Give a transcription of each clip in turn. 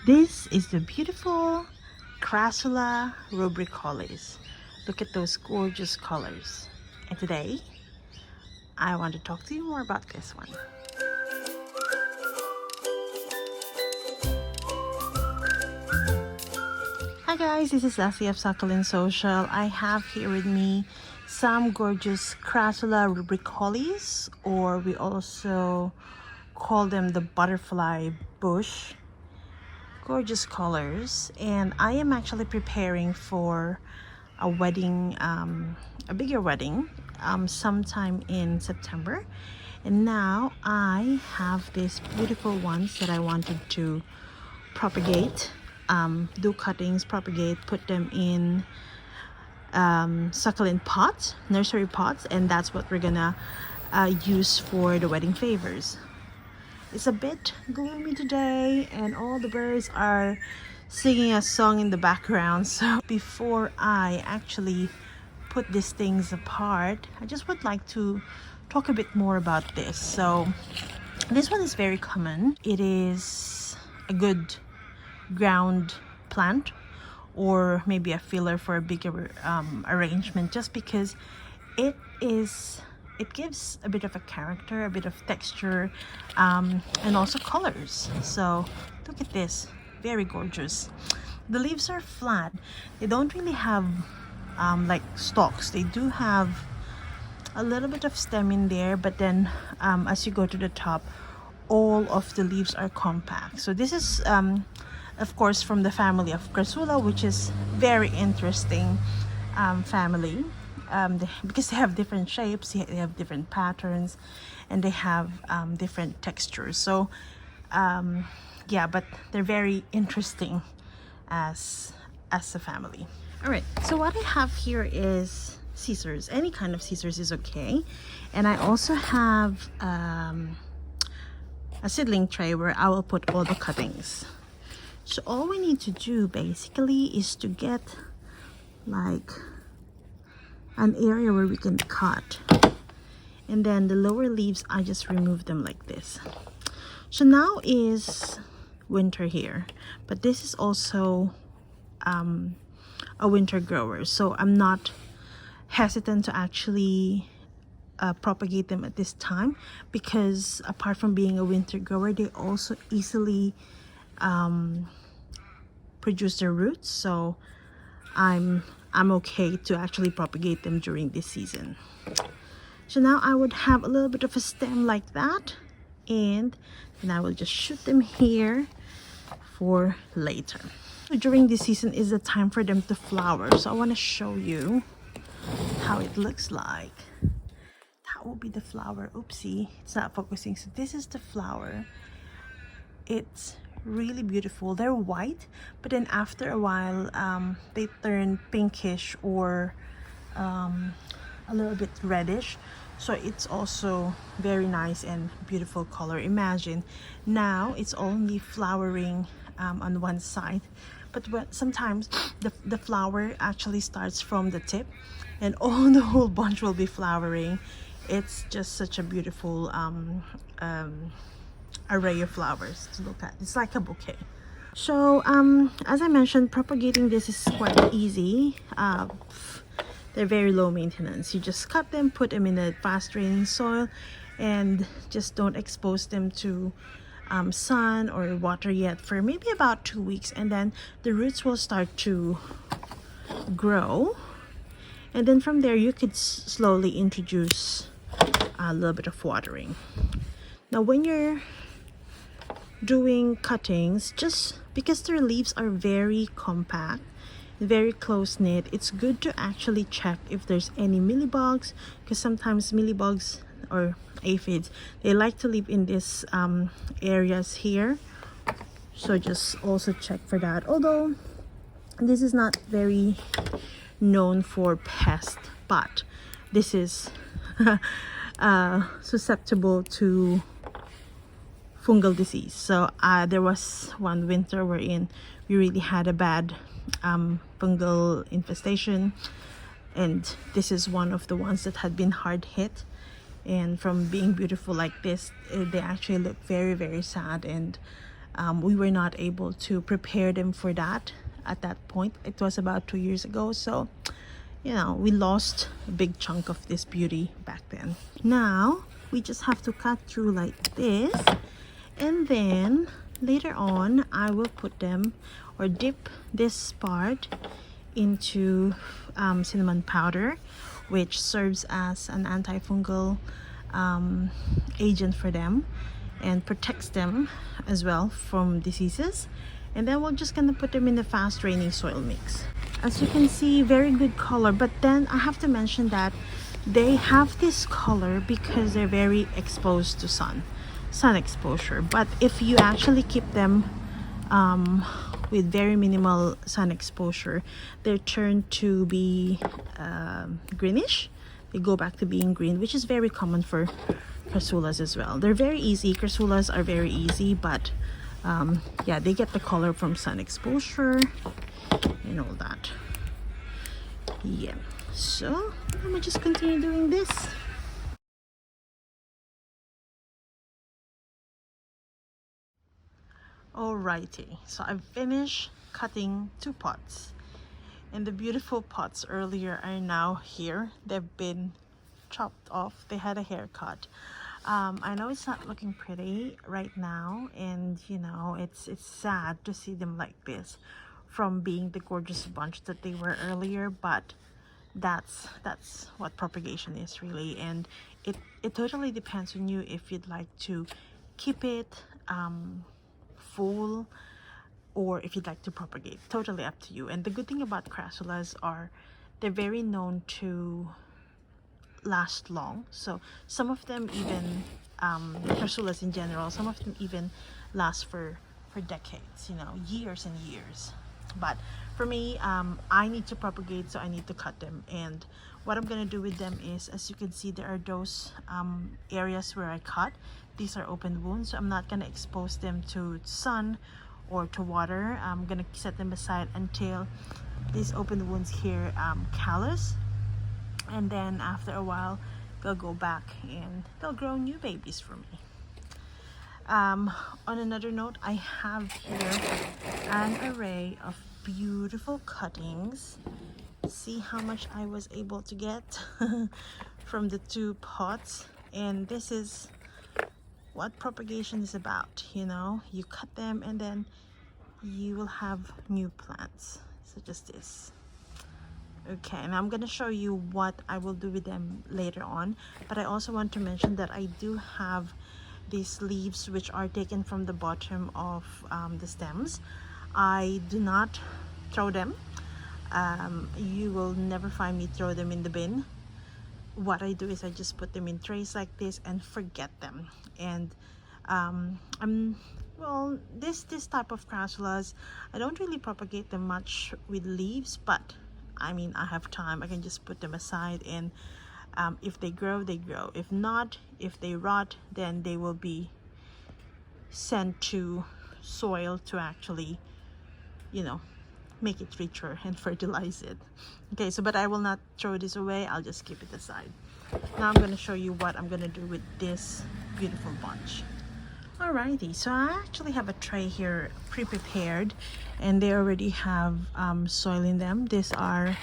This is the beautiful Crassula rubricalis. Look at those gorgeous colors. And today, I want to talk to you more about this one. Hi guys, this is Lassie of Succulent Social. I have here with me some gorgeous Crassula rubricalis, or we also call them the butterfly bush. Gorgeous colors, and I am actually preparing for a wedding, a bigger wedding, sometime in September. And now I have these beautiful ones that I wanted to propagate, do cuttings, propagate, put them in succulent pots, nursery pots, and that's what we're gonna use for the wedding favors. It's a bit gloomy today and all the birds are singing a song in the background. So before I actually put these things apart, I just would like to talk a bit more about this. So this one is very common. It is a good ground plant, or maybe a filler for a bigger arrangement, just because it gives a bit of a character, a bit of texture, and also colors. So look at this, very gorgeous. The leaves are flat. They don't really have like stalks. They do have a little bit of stem in there, but then as you go to the top, all of the leaves are compact. So this is of course from the family of Crassula, which is very interesting family. Because they have different shapes, they have different patterns, and they have different textures. So yeah, but they're very interesting as a family. All right, so what I have here is scissors. Any kind of scissors is okay. And I also have a seedling tray where I will put all the cuttings. So all we need to do basically is to get like an area where we can cut, and then the lower leaves, I just remove them like this. So now is winter here, but this is also a winter grower, so I'm not hesitant to actually propagate them at this time, because apart from being a winter grower, they also easily produce their roots. So I'm okay to actually propagate them during this season. So now I would have a little bit of a stem like that, and then I will just shoot them here for later. So during this season is the time for them to flower. So I want to show you how it looks like. That will be the flower. Oopsie, it's not focusing. So this is the flower. It's really beautiful. They're white, but then after a while they turn pinkish or a little bit reddish. So it's also very nice and beautiful color. Imagine now it's only flowering on one side, but sometimes the flower actually starts from the tip and all the whole bunch will be flowering. It's just such a beautiful array of flowers to look at. It's like a bouquet. So as I mentioned, propagating this is quite easy. They're very low maintenance. You just cut them, put them in a fast draining soil, and just don't expose them to sun or water yet for maybe about 2 weeks, and then the roots will start to grow, and then from there you could slowly introduce a little bit of watering. Now when you're doing cuttings, just because their leaves are very compact, very close knit, it's good to actually check if there's any mealybugs, because sometimes mealybugs or aphids, they like to live in these areas here. So just also check for that. Although this is not very known for pest, but this is susceptible to fungal disease. So there was one winter wherein we really had a bad fungal infestation, and this is one of the ones that had been hard hit. And from being beautiful like this, they actually look very, very sad, and we were not able to prepare them for that at that point. It was about 2 years ago, so you know, we lost a big chunk of this beauty back then. Now we just have to cut through like this, and then later on I will put them or dip this part into cinnamon powder, which serves as an antifungal agent for them and protects them as well from diseases. And then we're just gonna put them in the fast draining soil mix. As you can see, very good color, but then I have to mention that they have this color because they're very exposed to sun exposure. But if you actually keep them with very minimal sun exposure, they turn to be greenish. They go back to being green, which is very common for crassulas as well. They're very easy. Crassulas are very easy, but yeah, they get the color from sun exposure and all that. Yeah, so I'm gonna just continue doing this. Alrighty, so I've finished cutting 2 pots, and the beautiful pots earlier are now here. They've been chopped off. They had a haircut. I know it's not looking pretty right now, and you know, it's sad to see them like this from being the gorgeous bunch that they were earlier, but that's what propagation is really. And it totally depends on you if you'd like to keep it full or if you'd like to propagate. Totally up to you. And the good thing about crassulas are they're very known to last long. So some of them even crassulas in general, some of them even last for decades, you know, years and years. But for me, I need to propagate, so I need to cut them. And what I'm gonna do with them is, as you can see, there are those areas where I cut. These are open wounds, so I'm not gonna expose them to sun or to water. I'm gonna set them aside until these open wounds here callus, and then after a while they'll go back and they'll grow new babies for me. On another note, I have here an array of beautiful cuttings. See how much I was able to get from the 2 pots. And this is what propagation is about, you know. You cut them and then you will have new plants such as this. Okay, and I'm gonna show you what I will do with them later on, but I also want to mention that I do have these leaves which are taken from the bottom of the stems. I do not throw them. You will never find me throw them in the bin. What I do is I just put them in trays like this and forget them. And well, this type of crassulas, I don't really propagate them much with leaves, but I mean, I have time. I can just put them aside, and if they grow, they grow. If not, if they rot, then they will be sent to soil to actually, you know, make it richer and fertilize it. Okay, so but I will not throw this away. I'll just keep it aside. Now I'm going to show you what I'm going to do with this beautiful bunch. Alrighty, so I actually have a tray here pre-prepared, and they already have soil in them. These are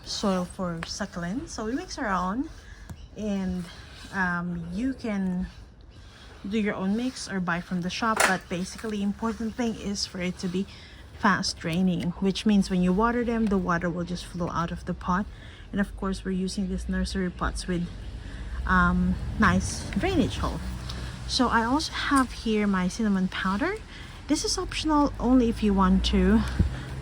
soil for succulent, so we mix our own, and you can do your own mix or buy from the shop. But basically, important thing is for it to be fast draining, which means when you water them, the water will just flow out of the pot. And of course, we're using these nursery pots with nice drainage hole. So I also have here my cinnamon powder. This is optional only if you want to,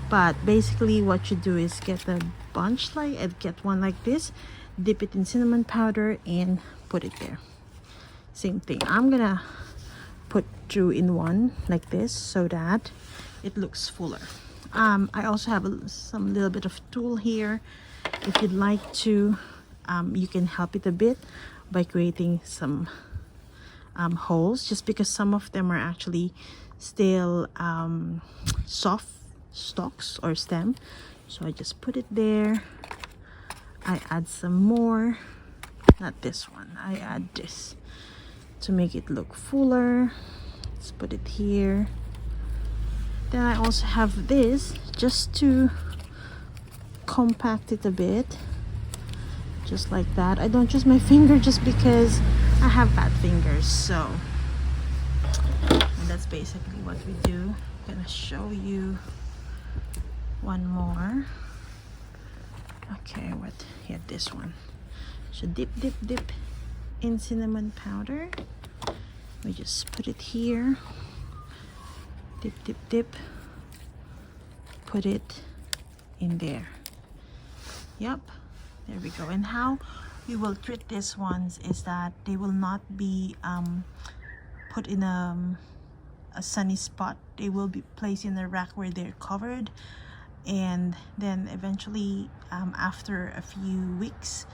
but basically what you do is get a bunch get one like this, dip it in cinnamon powder and put it there. Same thing. I'm gonna put 2 in one like this so that it looks fuller. I also have some little bit of tulle here. If you'd like to, you can help it a bit by creating some holes, just because some of them are actually still soft stalks or stem. So I just put it there. I add some more, not this one, I add this to make it look fuller. Let's put it here. Then I also have this just to compact it a bit, just like that. I don't use my finger just because I have bad fingers. So, and that's basically what we do. I'm gonna show you one more. Okay, what? Yeah, this one. So dip in cinnamon powder. We just put it here. Dip. Put it in there. Yep, there we go. And how we will treat these ones is that they will not be put in a sunny spot. They will be placed in a rack where they're covered, and then eventually after a few weeks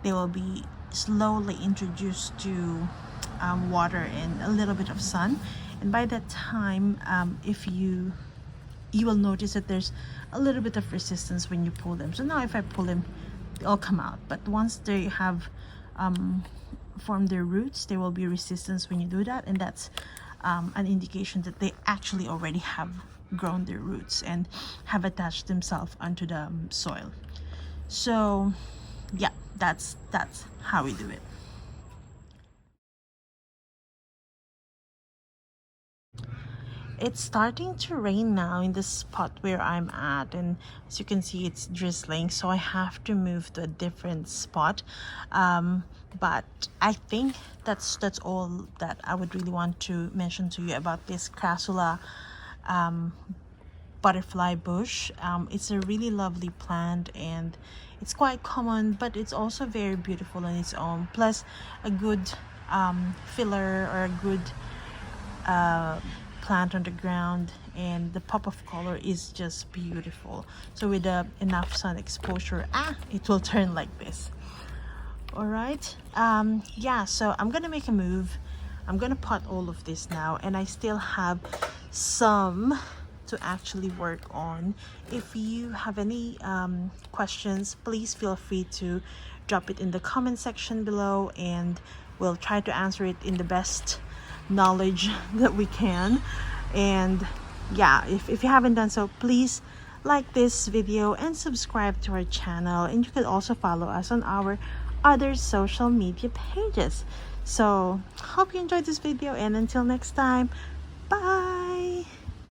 they will be slowly introduced to water and a little bit of sun. And by that time, if you will notice that there's a little bit of resistance when you pull them. So now if I pull them, they'll come out. But once they have formed their roots, there will be resistance when you do that, and that's an indication that they actually already have grown their roots and have attached themselves onto the soil. So yeah, that's how we do it. It's starting to rain now in the spot where I'm at, and as you can see, it's drizzling, so I have to move to a different spot. But I think that's all that I would really want to mention to you about this Crassula butterfly bush. It's a really lovely plant, and it's quite common, but it's also very beautiful on its own, plus a good filler or a good plant on the ground, and the pop of color is just beautiful. So with enough sun exposure, it will turn like this. All right, yeah, so I'm gonna make a move. I'm gonna pot all of this now, and I still have some to actually work on. If you have any questions, please feel free to drop it in the comment section below, and we'll try to answer it in the best knowledge that we can. And yeah, if you haven't done so, please like this video and subscribe to our channel, and you can also follow us on our other social media pages. So hope you enjoyed this video, and until next time, bye.